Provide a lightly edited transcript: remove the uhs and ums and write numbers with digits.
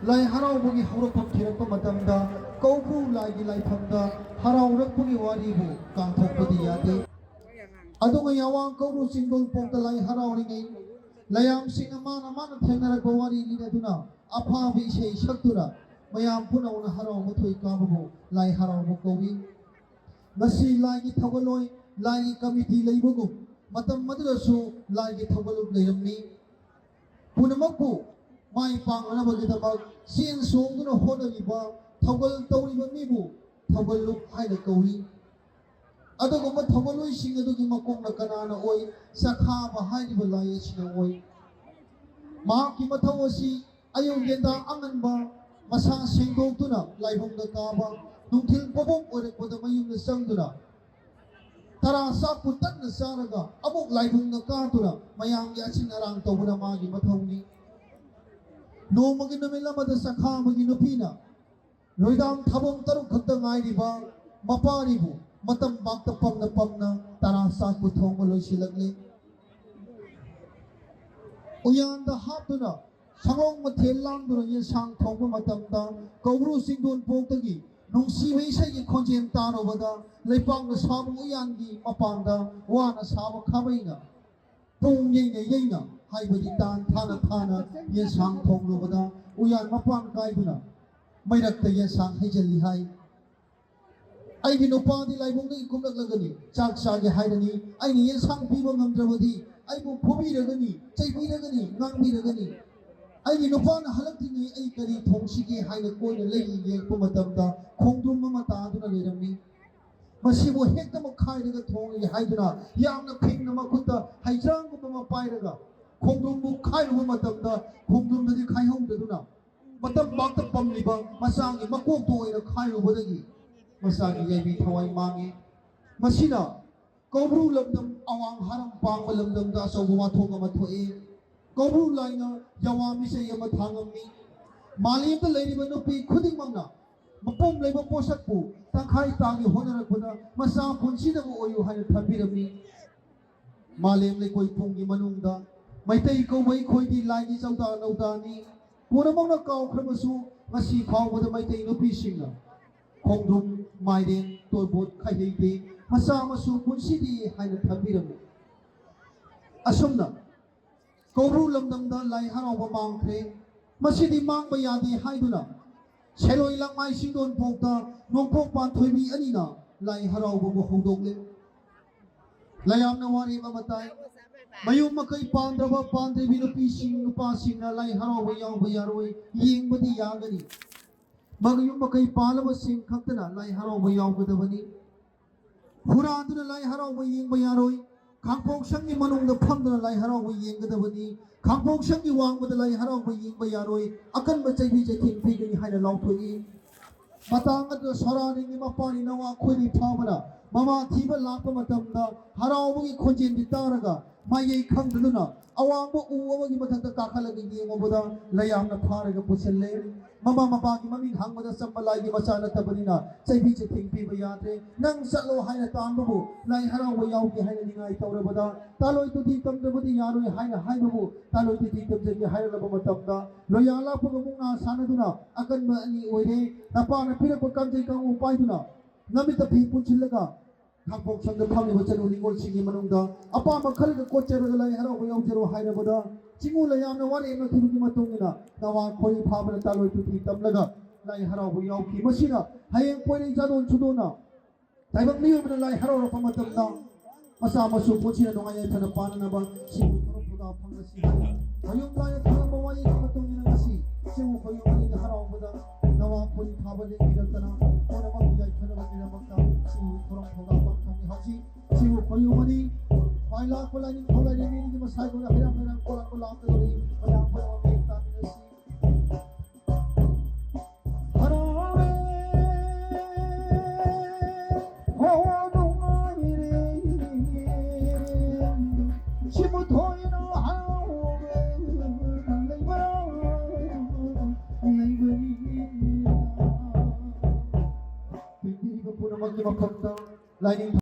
lai haraubagi haurakpam thirappa matamda kaubru laigi laifamda haraurakpagi waribu kangthokpadi yade adunga yawang kaubru singdol pokta lai harauringai layam sing amana mana thengarakpa wari lidaduna aphabi isei saktuna mayam punauna haraubu thoi kababu lai haraubu kaubi ngasi laigi thawaloi laigi committee leibugu matam madurasu laigi thawaluk leiramni punamakpu mai panganabagidamag sin songduna honariba thawal tawriba mibu thawaluk haina kawi aduguma thawaloi sing adugi makongna kanana oi sakhaba hainiba lai asina oi mahakki mathau asi ayong yenda anganba masa sengdoktuna laibongda kaba nungthil pobong orekpada mayumna sangduna tara sakpu tanna saraga amuk laibongda katuna mayamgi achin arang tawbuna magi mathauni nomagi numilamada sakhamagi nupina loidam thabong taruk khakta ngairiba maparibu matam bakta pamna tara sakpu thongma loisilakle uyanda haptuna 상ong 마텔랑도로 예상 통보 마tamda kaubru singdon poktagi nungsibe isagi khonjen tanobada leipangna sabu uyangi mapangda wana sabu khabaina tung yeina haibadi tan thana yesang thonglobada uyan mapang kaibuna mairakta yesang hejali hai aigi nupadi laibongda ikumlak lagani chak chage haidani aini yesang piba ngamdrabadi aibu phobiragani chaibiragani ngangbiragani aigi nupana halaktingi ai kari thongsige haina koina leigi yekpa matamda khongdrum ama taaduna leramni masibu hekta makhairaga thongi haiduna yamna phingna makhutta haijrang guma pairaga khongdrum bu khairuba matamda khongdrum dadi khaihongdaduna matam bakta pamliba masangi makok to oina khairubadagi masangi yaibi thawai mangi masina kaubru lamdam awang haram pangba lamdamda asabu wathong ama thoe kaubru laina yawami se yama thangamni malimda leiriba nupi khudingmangna mapom leiba posakpu tangkhai tangi honarakpana masa punsidabu oyu haina thambiramni malim lekoi punggi manungda maitai kaubai khoidi laigi chauda naudani punamangna kaukhrabasu ngasi phawbada maitai nupi singna khongdum maiden torbot khaiheite masa masu punsidi haina thambiramni asumna kaubru lamdamda lai harauba mangkhre masidi mangba yadi haiduna seloi langmai singdon pokta nongpok panthoibi anina lai harauba bu hodokle layamna wari mamatai mayum makai pandraba pandrebi nupi sing nupa singna lai harauba yawba yaroi yengbadi yagani magayum makai palaba sing khaktana lai harauba yawgadabani huraduna lai harauba yengba yaroi Kangpok sangi manungda phamdana lai harauba yenggadabani Kangpok sangi wangbada lai harauba yengba yaroi akanba chaibi chaithing phigani haina lauthoi matang adu soraningi mapani nawa khoi phamana mama thiba lakpa matamda haraubagi khonjen ditaraga mayei khangduna awangba uwagi mathakta kakhalagi yengobada layamna pharaga puselle mama mapagi mami hangbada sambalai masana tabanina chaibi chaithing phiba yadre nang satlo haina tanbabu lai harauba yaugi haina ningai taurabada taloi tudi tamdabadi yaroi haina haibabu taloi tudi tamjagi haina laba matamda loyala pugamungna sanaduna akanba ani oire napana pirakpa kamjai kangu paiduna namita phi punchillaga Kangpok sangda phamliba chanu lingol singi manungda apama khalaga kocheraga lai harauba yaujaro hainabada chingu layamna wari na thibigi matungina nawa khoi phabana taloi tudi tamlaga lai harauba yauki masina hayeng poinei jadon chudona taibang niyumna lai harauba pamatamda masa masu puchina nongaya thana pananaba singu thorophuda phangasi hayung lai tharamba wari na matungina ngasi singu khoyung ani haraubada nawa khoi phabale iratana kona mangyai thana bagina makta singu thorophuda hasi siwu koyumani paila kolani kolani ni masai kola hiram hiram kola kola amdori mayang kola mekta minasi harawe hodungire simu thoina hawe leiba leibani pindi ko puna magni makta lining